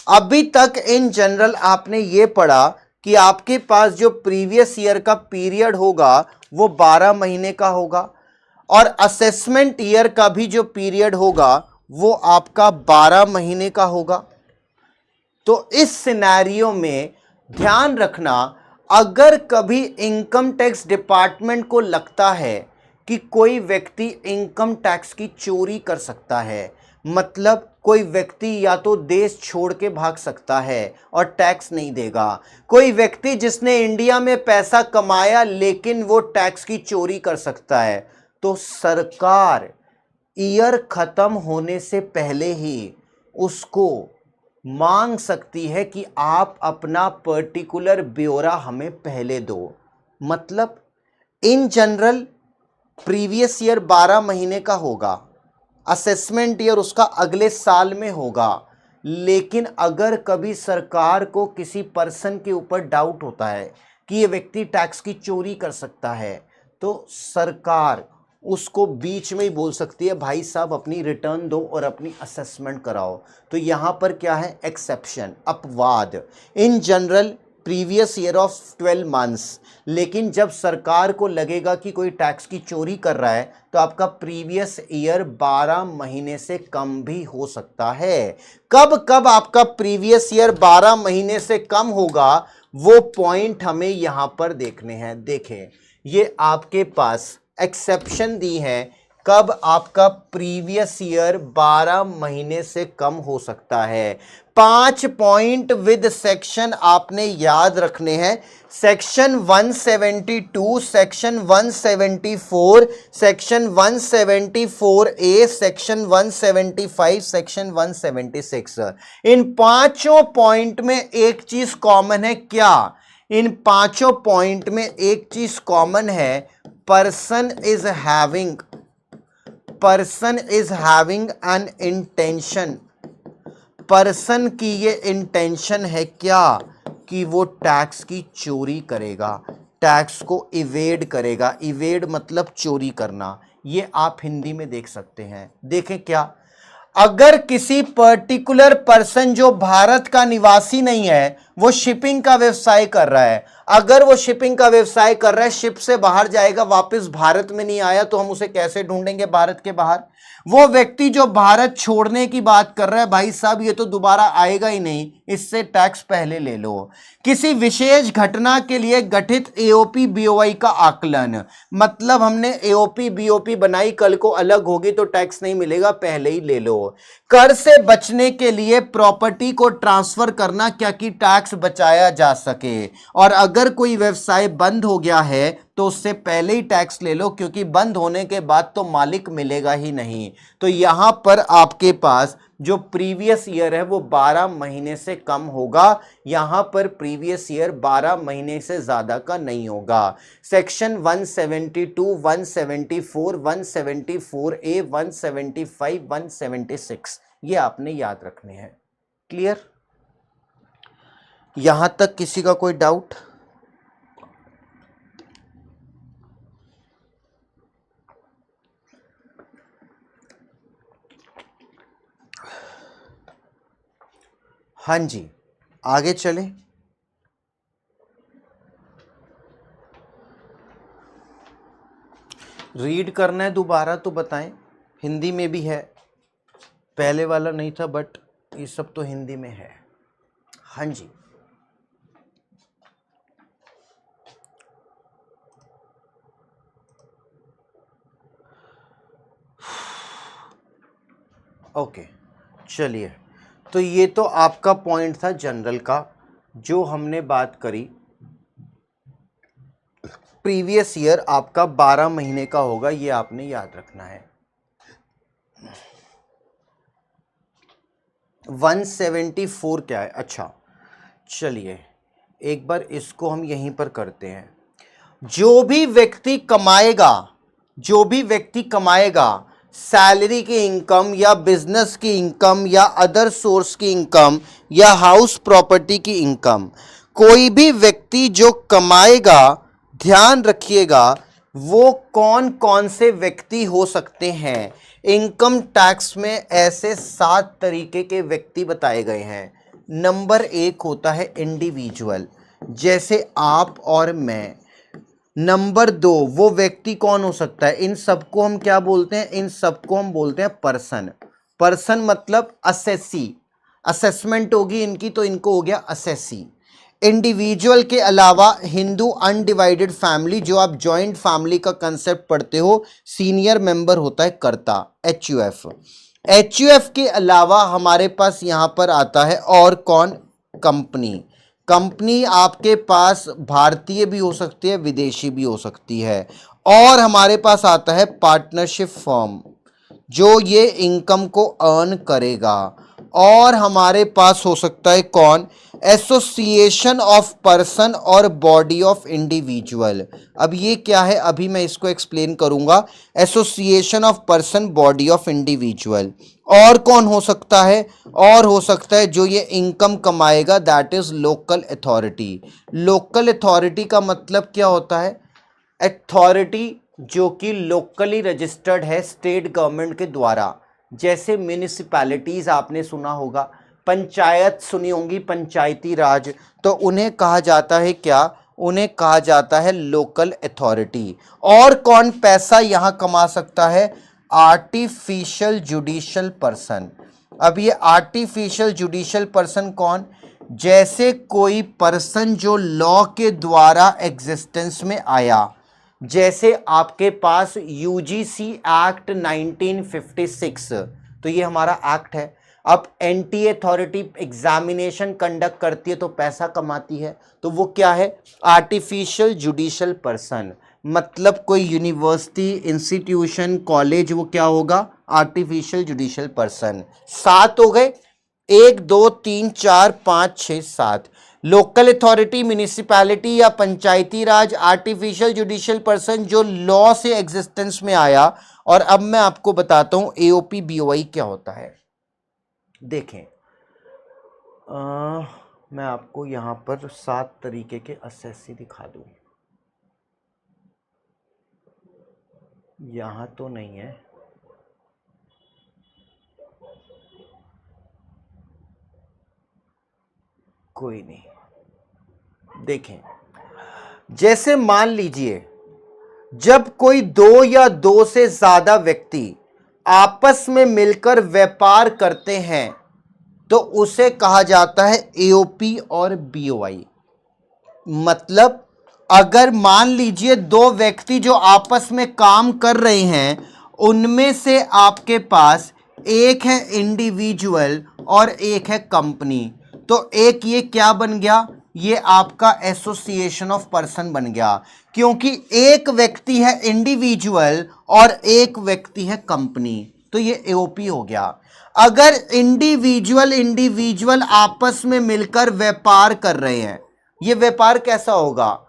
अभी तक इन जनरल आपने ये पढ़ा कि आपके पास जो प्रीवियस ईयर का पीरियड होगा वो 12 महीने का होगा, और असेसमेंट ईयर का भी जो पीरियड होगा वो आपका 12 महीने का होगा। तो इस सिनेरियो में ध्यान रखना, अगर कभी इनकम टैक्स डिपार्टमेंट को लगता है कि कोई व्यक्ति इनकम टैक्स की चोरी कर सकता है, मतलब कोई व्यक्ति या तो देश छोड़ के भाग सकता है और टैक्स नहीं देगा, कोई व्यक्ति जिसने इंडिया में पैसा कमाया लेकिन वो टैक्स की चोरी कर सकता है, तो सरकार ईयर खत्म होने से पहले ही उसको मांग सकती है कि आप अपना पर्टिकुलर ब्यौरा हमें पहले दो। मतलब इन जनरल प्रीवियस ईयर 12 महीने का होगा, असेसमेंट ईयर उसका अगले साल में होगा, लेकिन अगर कभी सरकार को किसी पर्सन के ऊपर डाउट होता है कि ये व्यक्ति टैक्स की चोरी कर सकता है, तो सरकार उसको बीच में ही बोल सकती है भाई साहब अपनी रिटर्न दो और अपनी असेसमेंट कराओ। तो यहां पर क्या है? एक्सेप्शन, अपवाद। In general previous year of 12 months, लेकिन जब सरकार को लगेगा कि कोई टैक्स की चोरी कर रहा है तो आपका प्रीवियस ईयर 12 महीने से कम भी हो सकता है। कब कब आपका प्रीवियस ईयर 12 महीने से कम होगा वो पॉइंट हमें यहां पर देखने हैं। देखें, ये आपके पास एक्सेप्शन दी है कब आपका प्रीवियस ईयर 12 महीने से कम हो सकता है। 5 पॉइंट विद सेक्शन आपने याद रखने हैं। सेक्शन 172, सेक्शन 174, सेक्शन 174 ए, सेक्शन 175, सेक्शन 176। इन पांचों पॉइंट में एक चीज कॉमन है। क्या? इन पांचों पॉइंट में एक चीज कॉमन है, person is having an intention. Person की ये इंटेंशन है क्या? कि वो टैक्स की चोरी करेगा, टैक्स को इवेड करेगा। इवेड मतलब चोरी करना। ये आप हिंदी में देख सकते हैं। देखें क्या, अगर किसी पर्टिकुलर पर्सन जो भारत का निवासी नहीं है वो शिपिंग का व्यवसाय कर रहा है, अगर वो शिपिंग का व्यवसाय कर रहा है, शिप से बाहर जाएगा, वापस भारत में नहीं आया, तो हम उसे कैसे ढूंढेंगे भारत के बाहर? वो व्यक्ति जो भारत छोड़ने की बात कर रहा है, भाई साहब ये तो दोबारा आएगा ही नहीं, इससे टैक्स पहले ले लो। किसी विशेष घटना के लिए गठित एओपी बीओआई का आकलन, मतलब हमने एओपी बीओपी बनाई, कल को अलग होगी तो टैक्स नहीं मिलेगा, पहले ही ले लो। कर से बचने के लिए प्रॉपर्टी को ट्रांसफर करना क्या कि टैक्स बचाया जा सके, और अगर कोई व्यवसाय बंद हो गया है तो उससे पहले ही टैक्स ले लो, क्योंकि बंद होने के बाद तो मालिक मिलेगा ही नहीं। तो यहां पर आपके पास जो प्रीवियस ईयर है वो 12 महीने से कम होगा, यहां पर प्रीवियस ईयर 12 महीने से ज्यादा का नहीं होगा। सेक्शन 172, 174, 174 ए, 175, 176 ये आपने याद रखने हैं। क्लियर? यहां तक किसी का कोई डाउट? हाँ जी, आगे चलें। रीड करना है दोबारा तो बताएं, हिंदी में भी है, पहले वाला नहीं था बट ये सब तो हिंदी में है। हाँ जी, ओके चलिए। तो ये तो आपका पॉइंट था जनरल का, जो हमने बात करी प्रीवियस ईयर आपका 12 महीने का होगा, ये आपने याद रखना है। 174 क्या है? अच्छा चलिए एक बार इसको हम यहीं पर करते हैं। जो भी व्यक्ति कमाएगा सैलरी की इनकम या बिजनेस की इनकम या अदर सोर्स की इनकम या हाउस प्रॉपर्टी की इनकम, कोई भी व्यक्ति जो कमाएगा, ध्यान रखिएगा वो कौन कौन से व्यक्ति हो सकते हैं। इनकम टैक्स में ऐसे 7 तरीके के व्यक्ति बताए गए हैं। नंबर 1 होता है इंडिविजुअल, जैसे आप और मैं। नंबर 2 वो व्यक्ति कौन हो सकता है, इन सबको हम क्या बोलते हैं, इन सबको हम बोलते हैं पर्सन। पर्सन मतलब असेसी, असेसमेंट होगी इनकी तो इनको हो गया असेसी। इंडिविजुअल के अलावा हिंदू अनडिवाइडेड फैमिली, जो आप जॉइंट फैमिली का कंसेप्ट पढ़ते हो, सीनियर मेंबर होता है कर्ता, HUF। HUF के अलावा हमारे पास यहां पर आता है और कौन, कंपनी। कंपनी आपके पास भारतीय भी हो सकती है, विदेशी भी हो सकती है। और हमारे पास आता है पार्टनरशिप फर्म, जो ये इनकम को अर्न करेगा। और हमारे पास हो सकता है कौन, एसोसिएशन ऑफ पर्सन और बॉडी ऑफ इंडिविजुअल। अब ये क्या है, अभी मैं इसको एक्सप्लेन करूंगा। Association of person body of individual. और कौन हो सकता है, और हो सकता है जो ये इनकम कमाएगा, that is local authority. Local authority का मतलब क्या होता है, अथॉरिटी जो कि लोकली रजिस्टर्ड है स्टेट गवर्नमेंट के द्वारा। जैसे म्यूनिसिपैलिटीज आपने सुना होगा, पंचायत सुनी होंगी, पंचायती राज, तो उन्हें कहा जाता है क्या, उन्हें कहा जाता है लोकल अथॉरिटी। और कौन पैसा यहां कमा सकता है, आर्टिफिशियल जुडिशियल पर्सन। अब ये आर्टिफिशियल जुडिशियल पर्सन कौन, जैसे कोई पर्सन जो लॉ के द्वारा एग्जिस्टेंस में आया। जैसे आपके पास UGC एक्ट 1956, तो ये हमारा एक्ट है। अब एंटी अथॉरिटी एग्जामिनेशन कंडक्ट करती है तो पैसा कमाती है, तो वो क्या है, आर्टिफिशियल जुडिशियल पर्सन। मतलब कोई यूनिवर्सिटी, इंस्टीट्यूशन, कॉलेज, वो क्या होगा, आर्टिफिशियल जुडिशियल पर्सन। 7 हो गए, 1 2 3 4 5 6 7। लोकल अथॉरिटी, म्यूनिसिपैलिटी या पंचायती राज, आर्टिफिशियल जुडिशियल पर्सन जो लॉ से एग्जिस्टेंस में आया। और अब मैं आपको बताता हूं AOP BOI क्या होता है। देखें मैं आपको यहां पर 7 तरीके के असेसी दिखा दूं, यहां तो नहीं है, कोई नहीं। देखें जैसे मान लीजिए जब कोई 2 या 2 से ज्यादा व्यक्ति आपस में मिलकर व्यापार करते हैं तो उसे कहा जाता है AOP और BOI। मतलब अगर मान लीजिए 2 व्यक्ति जो आपस में काम कर रहे हैं, उनमें से आपके पास एक है इंडिविजुअल और एक है कंपनी, तो एक ये क्या बन गया, ये आपका एसोसिएशन ऑफ पर्सन बन गया, क्योंकि एक व्यक्ति है इंडिविजुअल और एक व्यक्ति है कंपनी, तो ये AOP हो गया। अगर इंडिविजुअल आपस में मिलकर व्यापार कर रहे हैं, ये व्यापार कैसा होगा,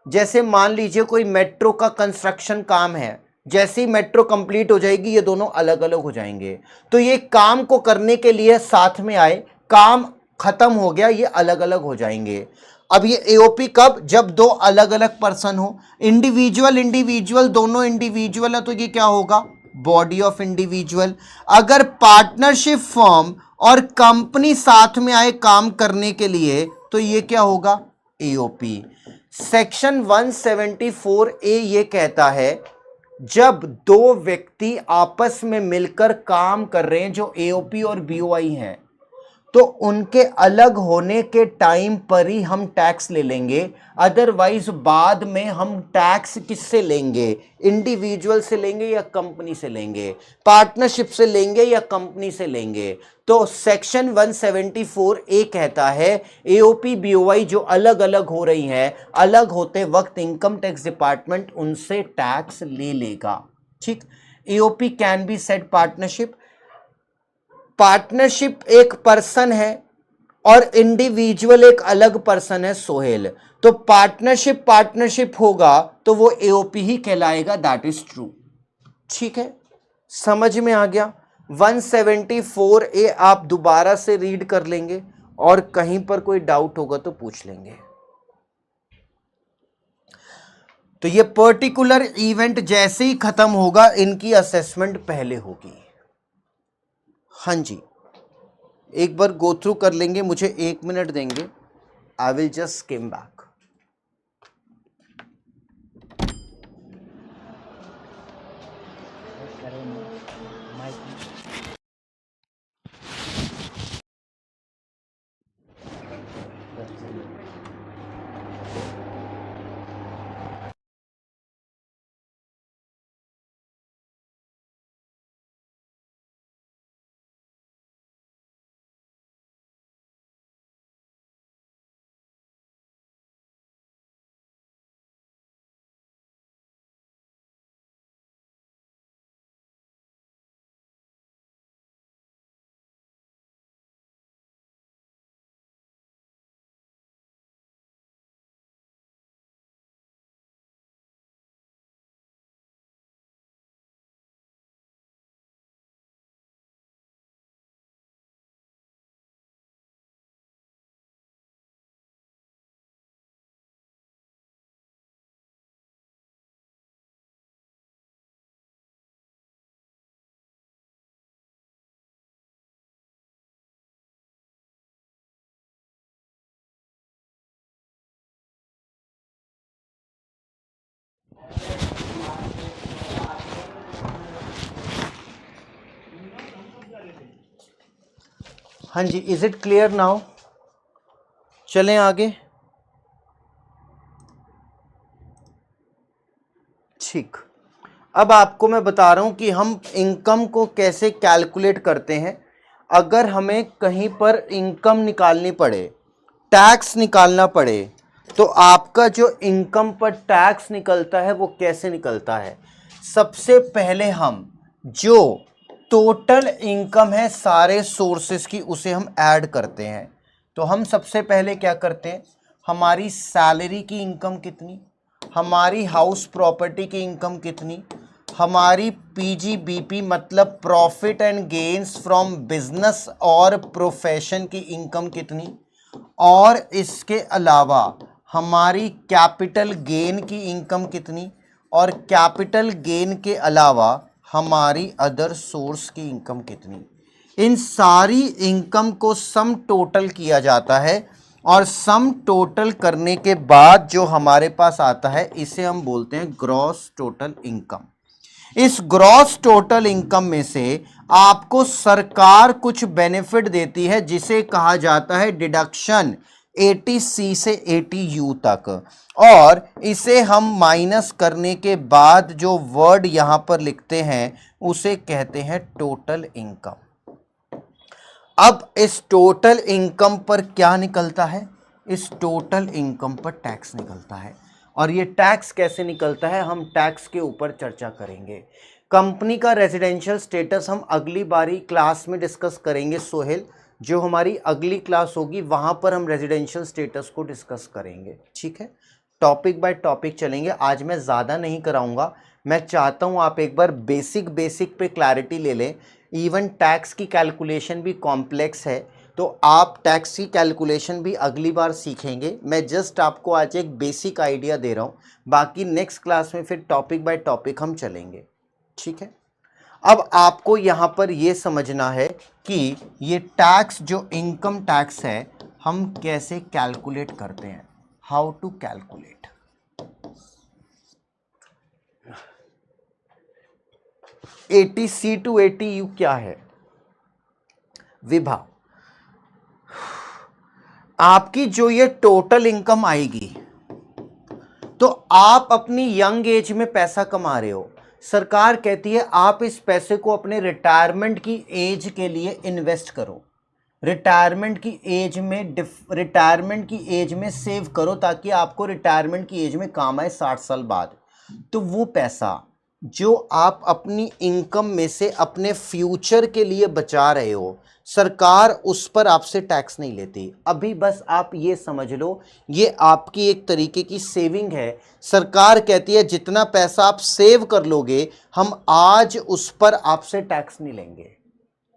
जैसे मान लीजिए कोई मेट्रो का कंस्ट्रक्शन काम है, जैसे ही मेट्रो कंप्लीट हो जाएगी ये दोनों अलग अलग हो जाएंगे, तो ये काम को करने के लिए साथ में आए, काम खत्म हो गया, ये अलग अलग हो जाएंगे। अब ये AOP कब, जब 2 अलग अलग पर्सन हो, इंडिविजुअल दोनों इंडिविजुअल है तो ये क्या होगा, बॉडी ऑफ इंडिविजुअल। अगर पार्टनरशिप फर्म और कंपनी साथ में आए काम करने के लिए तो ये क्या होगा, AOP। सेक्शन 174A ये कहता है जब दो व्यक्ति आपस में मिलकर काम कर रहे हैं जो एओपी और बीओआई हैं, तो उनके अलग होने के टाइम पर ही हम टैक्स ले लेंगे, अदरवाइज बाद में हम टैक्स किससे लेंगे, इंडिविजुअल से लेंगे या कंपनी से लेंगे, पार्टनरशिप से लेंगे या कंपनी से लेंगे। तो सेक्शन 174 ए कहता है एओपी बीओआई जो अलग अलग हो रही हैं, अलग होते वक्त इनकम टैक्स डिपार्टमेंट उनसे टैक्स ले लेगा। ठीक, AOP can be said partnership. Partnership एक पर्सन है और इंडिविजुअल एक अलग पर्सन है सोहेल, तो पार्टनरशिप होगा तो वो एओपी ही कहलाएगा, दैट इज ट्रू। ठीक है, समझ में आ गया। 174 ए आप दोबारा से रीड कर लेंगे और कहीं पर कोई डाउट होगा तो पूछ लेंगे। तो ये पर्टिकुलर इवेंट जैसे ही खत्म होगा इनकी असेसमेंट पहले होगी। हाँ जी, एक बार गो थ्रू कर लेंगे, मुझे 1 मिनट देंगे, I will just came back. हाँ जी, इज इट क्लियर नाउ? चलें आगे। ठीक, अब आपको मैं बता रहा हूं कि हम इनकम को कैसे कैलकुलेट करते हैं। अगर हमें कहीं पर इनकम निकालनी पड़े, टैक्स निकालना पड़े, तो आपका जो इनकम पर टैक्स निकलता है वो कैसे निकलता है। सबसे पहले हम जो टोटल इनकम है सारे सोर्सेस की उसे हम ऐड करते हैं। तो हम सबसे पहले क्या करते हैं, हमारी सैलरी की इनकम कितनी, हमारी हाउस प्रॉपर्टी की इनकम कितनी, हमारी पीजीबीपी मतलब profit and gains from business और प्रोफेशन की इनकम कितनी, और इसके अलावा हमारी कैपिटल गेन की इनकम कितनी, और कैपिटल गेन के अलावा हमारी अदर सोर्स की इनकम कितनी। इन सारी इनकम को सम टोटल किया जाता है और सम टोटल करने के बाद जो हमारे पास आता है इसे हम बोलते हैं ग्रॉस टोटल इनकम। इस ग्रॉस टोटल इनकम में से आपको सरकार कुछ बेनिफिट देती है जिसे कहा जाता है डिडक्शन 80C से 80U तक, और इसे हम माइनस करने के बाद जो वर्ड यहां पर लिखते हैं उसे कहते हैं टोटल इनकम। अब इस टोटल इनकम पर क्या निकलता है, इस टोटल इनकम पर टैक्स निकलता है, और ये टैक्स कैसे निकलता है हम टैक्स के ऊपर चर्चा करेंगे। कंपनी का रेजिडेंशियल स्टेटस हम अगली बारी क्लास में डिस्कस करेंगे सोहेल, जो हमारी अगली क्लास होगी वहां पर हम रेजिडेंशियल स्टेटस को डिस्कस करेंगे। ठीक है, टॉपिक बाय टॉपिक चलेंगे, आज मैं ज़्यादा नहीं कराऊंगा। मैं चाहता हूं आप एक बार बेसिक पे क्लैरिटी ले लें। इवन टैक्स की कैलकुलेशन भी कॉम्प्लेक्स है, तो आप टैक्स की कैलकुलेशन भी अगली बार सीखेंगे। मैं जस्ट आपको आज एक बेसिक आइडिया दे रहा हूँ, बाकी नेक्स्ट क्लास में फिर टॉपिक बाय टॉपिक हम चलेंगे। ठीक है, अब आपको यहाँ पर ये समझना है कि ये टैक्स जो इनकम टैक्स है हम कैसे कैलकुलेट करते हैं, how to calculate. 80C to 80U क्या है? विभा, आपकी जो ये टोटल इनकम आएगी, तो आप अपनी यंग एज में पैसा कमा रहे हो, सरकार कहती है आप इस पैसे को अपने रिटायरमेंट की एज के लिए इन्वेस्ट करो, रिटायरमेंट की एज में सेव करो, ताकि आपको रिटायरमेंट की एज में काम आए 60 साल बाद। तो वो पैसा जो आप अपनी इनकम में से अपने फ्यूचर के लिए बचा रहे हो, सरकार उस पर आपसे टैक्स नहीं लेती। अभी बस आप ये समझ लो, ये आपकी एक तरीके की सेविंग है। सरकार कहती है जितना पैसा आप सेव कर लोगे, हम आज उस पर आपसे टैक्स नहीं लेंगे,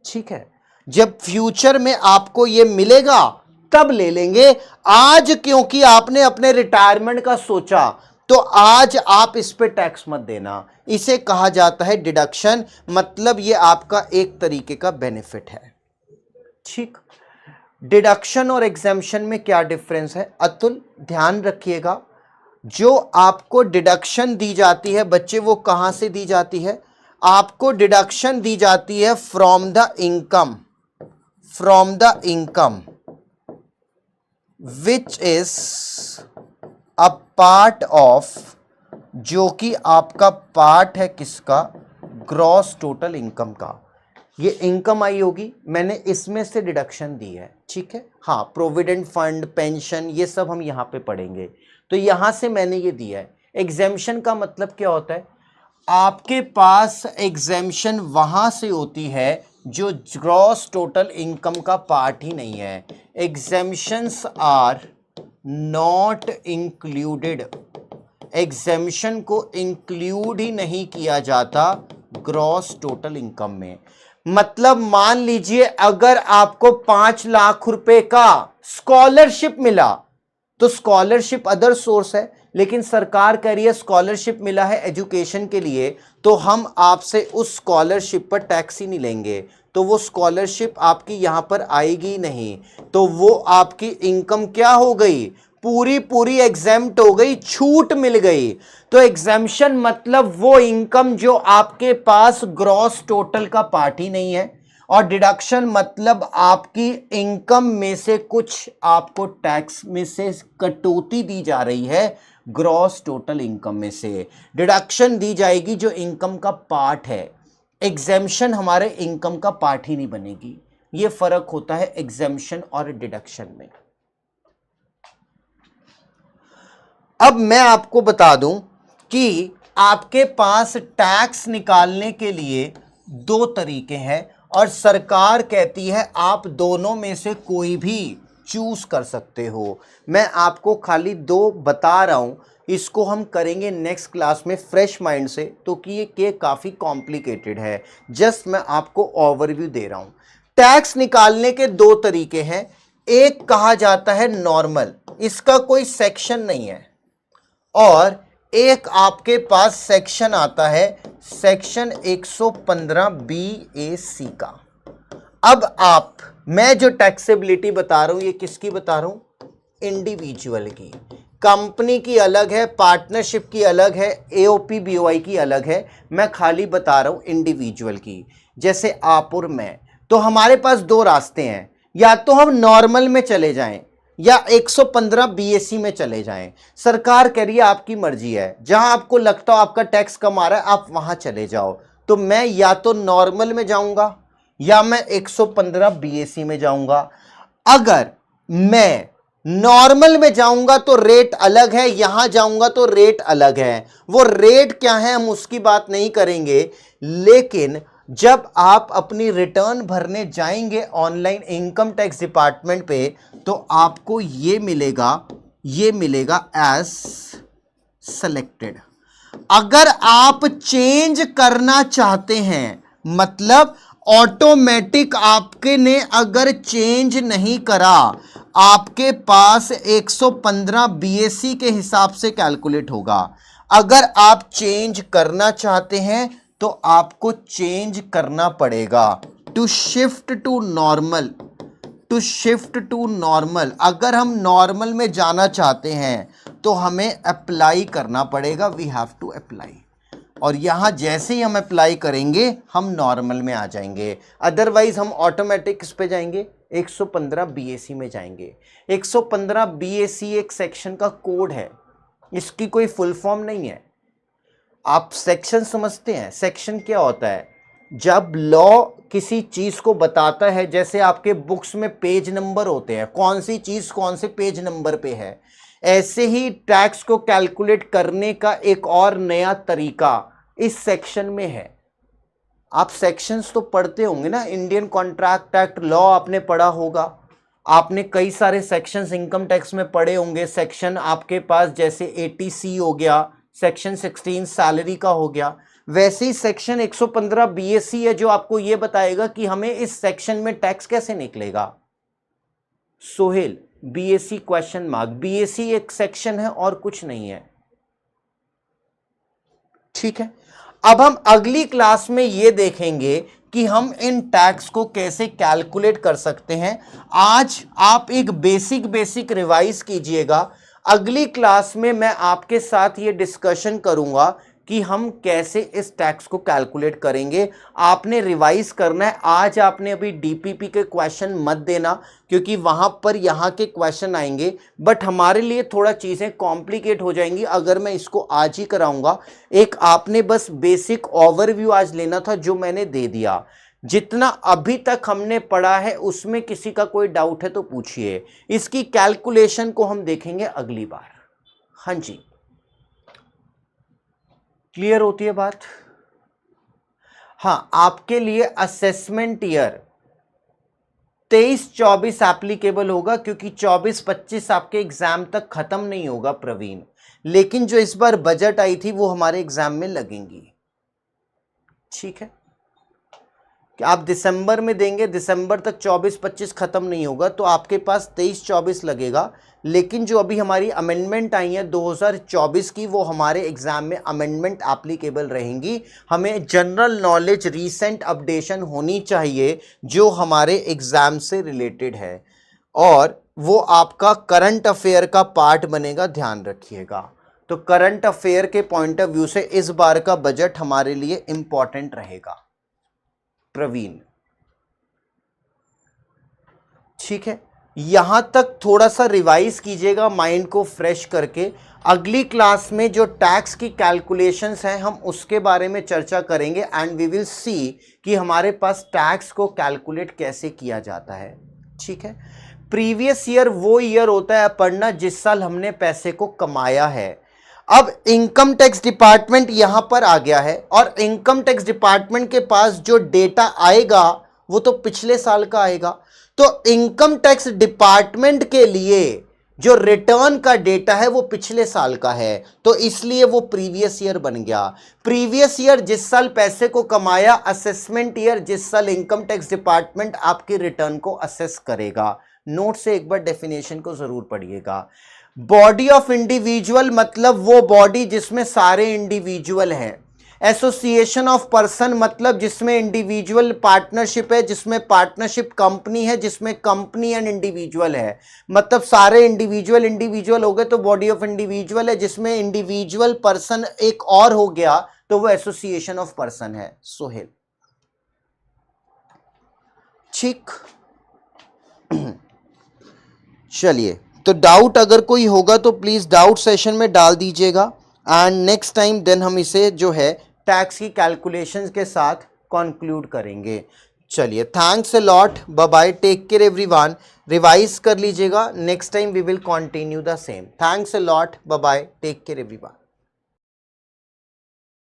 ठीक है? जब फ्यूचर में आपको ये मिलेगा तब ले लेंगे। आज क्योंकि आपने अपने रिटायरमेंट का सोचा, तो आज आप इस पे टैक्स मत देना। इसे कहा जाता है डिडक्शन, मतलब ये आपका एक तरीके का बेनिफिट है, ठीक? डिडक्शन और एग्जेम्पशन में क्या डिफरेंस है अतुल, ध्यान रखिएगा। जो आपको डिडक्शन दी जाती है बच्चे, वो कहां से दी जाती है? आपको डिडक्शन दी जाती है from the income which is a part of, जो कि आपका पार्ट है किसका? ग्रॉस टोटल इनकम का। ये इनकम आई होगी, मैंने इसमें से डिडक्शन दी है, ठीक है? हाँ, प्रोविडेंट फंड, पेंशन, ये सब हम यहाँ पे पढ़ेंगे। तो यहाँ से मैंने ये दिया है। एग्जेम्पशन का मतलब क्या होता है? आपके पास एग्जेम्पशन वहाँ से होती है जो ग्रॉस टोटल इनकम का पार्ट ही नहीं है। Exemptions are not included, exemption को इंक्लूड ही नहीं किया जाता ग्रॉस टोटल इनकम में। मतलब मान लीजिए अगर आपको 5 लाख रुपए का स्कॉलरशिप मिला, तो स्कॉलरशिप अदर सोर्स है, लेकिन सरकार कह रही है स्कॉलरशिप मिला है एजुकेशन के लिए, तो हम आपसे उस स्कॉलरशिप पर टैक्स ही नहीं लेंगे, तो वो स्कॉलरशिप आपकी यहां पर आएगी नहीं। तो वो आपकी इनकम क्या हो गई? पूरी एग्जेम्प्ट हो गई, छूट मिल गई। तो एग्जेम्पशन मतलब वो इनकम जो आपके पास ग्रॉस टोटल का पार्ट ही नहीं है, और डिडक्शन मतलब आपकी इनकम में से कुछ आपको टैक्स में से कटौती दी जा रही है, ग्रॉस टोटल इनकम में से डिडक्शन दी जाएगी जो इनकम का पार्ट है। एग्जेम्पशन हमारे इनकम का पार्ट ही नहीं बनेगी। ये फर्क होता है एग्जेम्पशन और डिडक्शन में। अब मैं आपको बता दूं कि आपके पास टैक्स निकालने के लिए 2 तरीके हैं, और सरकार कहती है आप दोनों में से कोई भी चूज कर सकते हो। मैं आपको खाली 2 बता रहा हूं, इसको हम करेंगे नेक्स्ट क्लास में फ्रेश माइंड से, तो कि ये काफ़ी कॉम्प्लिकेटेड है। जस्ट मैं आपको ओवरव्यू दे रहा हूं। टैक्स निकालने के 2 तरीके हैं। एक कहा जाता है नॉर्मल, इसका कोई सेक्शन नहीं है, और एक आपके पास सेक्शन आता है सेक्शन 115 BAC का। अब मैं जो टैक्सेबिलिटी बता रहा हूं, ये किसकी बता रहा हूं? इंडिविजुअल की। कंपनी की अलग है, पार्टनरशिप की अलग है, AOP BOI की अलग है। मैं खाली बता रहा हूं इंडिविजुअल की। जैसे आप और मैं, तो हमारे पास 2 रास्ते हैं, या तो हम नॉर्मल में चले जाएं या 115 BAC में चले जाएं। सरकार कह रही है आपकी मर्जी है, जहां आपको लगता हो आपका टैक्स कम आ रहा है आप वहां चले जाओ। तो मैं या तो नॉर्मल में जाऊंगा या मैं 115 BAC में जाऊंगा। अगर मैं नॉर्मल में जाऊंगा तो रेट अलग है, यहां जाऊंगा तो रेट अलग है। वो रेट क्या है हम उसकी बात नहीं करेंगे, लेकिन जब आप अपनी रिटर्न भरने जाएंगे ऑनलाइन इनकम टैक्स डिपार्टमेंट पे, तो आपको ये मिलेगा एज सेलेक्टेड। अगर आप चेंज करना चाहते हैं, मतलब ऑटोमेटिक आपके ने अगर चेंज नहीं करा, आपके पास 115 BAC के हिसाब से कैलकुलेट होगा। अगर आप चेंज करना चाहते हैं तो आपको चेंज करना पड़ेगा टू शिफ्ट टू नॉर्मल। अगर हम नॉर्मल में जाना चाहते हैं तो हमें अप्लाई करना पड़ेगा, वी हैव टू अप्लाई। और यहाँ जैसे ही हम अप्लाई करेंगे हम नॉर्मल में आ जाएंगे, अदरवाइज हम ऑटोमेटिक किस पे जाएंगे, 115 बीएसी में जाएंगे। 115 बीएसी एक सेक्शन का कोड है, इसकी कोई फुल फॉर्म नहीं है। आप सेक्शन समझते हैं, सेक्शन क्या होता है, जब लॉ किसी चीज को बताता है, जैसे आपके बुक्स में पेज नंबर होते हैं, कौन सी चीज कौन से पेज नंबर पे है, ऐसे ही टैक्स को कैलकुलेट करने का एक और नया तरीका इस सेक्शन में है। आप सेक्शंस तो पढ़ते होंगे ना, इंडियन कॉन्ट्रैक्ट एक्ट लॉ आपने पढ़ा होगा, आपने कई सारे सेक्शंस इनकम टैक्स में पढ़े होंगे। सेक्शन आपके पास जैसे 80C हो गया, सेक्शन 16 सैलरी का हो गया, वैसे ही सेक्शन 115 बीएससी है जो आपको यह बताएगा कि हमें इस सेक्शन में टैक्स कैसे निकलेगा। Sohail, BSc question mark, BSc एक सेक्शन है और कुछ नहीं है, ठीक है। अब हम अगली क्लास में यह देखेंगे कि हम इन टैक्स को कैसे कैलकुलेट कर सकते हैं। आज आप एक बेसिक रिवाइज कीजिएगा, अगली क्लास में मैं आपके साथ ये डिस्कशन करूंगा कि हम कैसे इस टैक्स को कैलकुलेट करेंगे। आपने रिवाइज करना है, आज आपने अभी डीपीपी के क्वेश्चन मत देना क्योंकि वहां पर यहाँ के क्वेश्चन आएंगे, बट हमारे लिए थोड़ा चीज़ें कॉम्प्लिकेट हो जाएंगी अगर मैं इसको आज ही कराऊंगा। एक आपने बस बेसिक ओवरव्यू आज लेना था जो मैंने दे दिया। जितना अभी तक हमने पढ़ा है उसमें किसी का कोई डाउट है तो पूछिए, इसकी कैलकुलेशन को हम देखेंगे अगली बार। हाँ जी, क्लियर होती है बात। हाँ, आपके लिए असेसमेंट ईयर 23-24 एप्लीकेबल होगा क्योंकि 24-25 आपके एग्जाम तक खत्म नहीं होगा प्रवीण, लेकिन जो इस बार बजट आई थी वो हमारे एग्जाम में लगेंगी, ठीक है। कि आप दिसंबर में देंगे, दिसंबर तक 24-25 खत्म नहीं होगा तो आपके पास 23-24 लगेगा, लेकिन जो अभी हमारी अमेंडमेंट आई है 2024 की वो हमारे एग्जाम में अमेंडमेंट एप्लीकेबल रहेंगी। हमें जनरल नॉलेज रीसेंट अपडेशन होनी चाहिए जो हमारे एग्जाम से रिलेटेड है और वो आपका करंट अफेयर का पार्ट बनेगा, ध्यान रखिएगा। तो करंट अफेयर के पॉइंट ऑफ व्यू से इस बार का बजट हमारे लिए इंपॉर्टेंट रहेगा प्रवीण, ठीक है। यहां तक थोड़ा सा रिवाइज कीजिएगा माइंड को फ्रेश करके। अगली क्लास में जो टैक्स की कैलकुलेशंस हैं हम उसके बारे में चर्चा करेंगे एंड वी विल सी कि हमारे पास टैक्स को कैलकुलेट कैसे किया जाता है, ठीक है। प्रीवियस ईयर वो ईयर होता है पढ़ना जिस साल हमने पैसे को कमाया है। अब इनकम टैक्स डिपार्टमेंट यहां पर आ गया है और इनकम टैक्स डिपार्टमेंट के पास जो डेटा आएगा वो तो पिछले साल का आएगा। तो इनकम टैक्स डिपार्टमेंट के लिए जो रिटर्न का डेटा है वो पिछले साल का है, तो इसलिए वो प्रीवियस ईयर बन गया। प्रीवियस ईयर जिस साल पैसे को कमाया, असेसमेंट ईयर जिस साल इनकम टैक्स डिपार्टमेंट आपके रिटर्न को असेस करेगा। नोट से एक बार डेफिनेशन को जरूर पढ़िएगा। बॉडी ऑफ इंडिविजुअल मतलब वो बॉडी जिसमें सारे इंडिविजुअल हैं। एसोसिएशन ऑफ पर्सन मतलब जिसमें इंडिविजुअल पार्टनरशिप है, जिसमें पार्टनरशिप कंपनी है, जिसमें कंपनी एंड इंडिविजुअल है, मतलब सारे इंडिविजुअल हो गए तो बॉडी ऑफ इंडिविजुअल है। जिसमें इंडिविजुअल पर्सन एक और हो गया तो वो एसोसिएशन ऑफ पर्सन है। सोहेल, ठीक। चलिए, तो डाउट अगर कोई होगा तो प्लीज डाउट सेशन में डाल दीजिएगा एंड नेक्स्ट टाइम देन हम इसे जो है टैक्स की कैलकुलेशंस के साथ कंक्लूड करेंगे। चलिए, thanks a lot, bye bye, take care everyone. Revise कर लीजिएगा, next time we will continue the same. Thanks a lot, bye bye, take care everyone.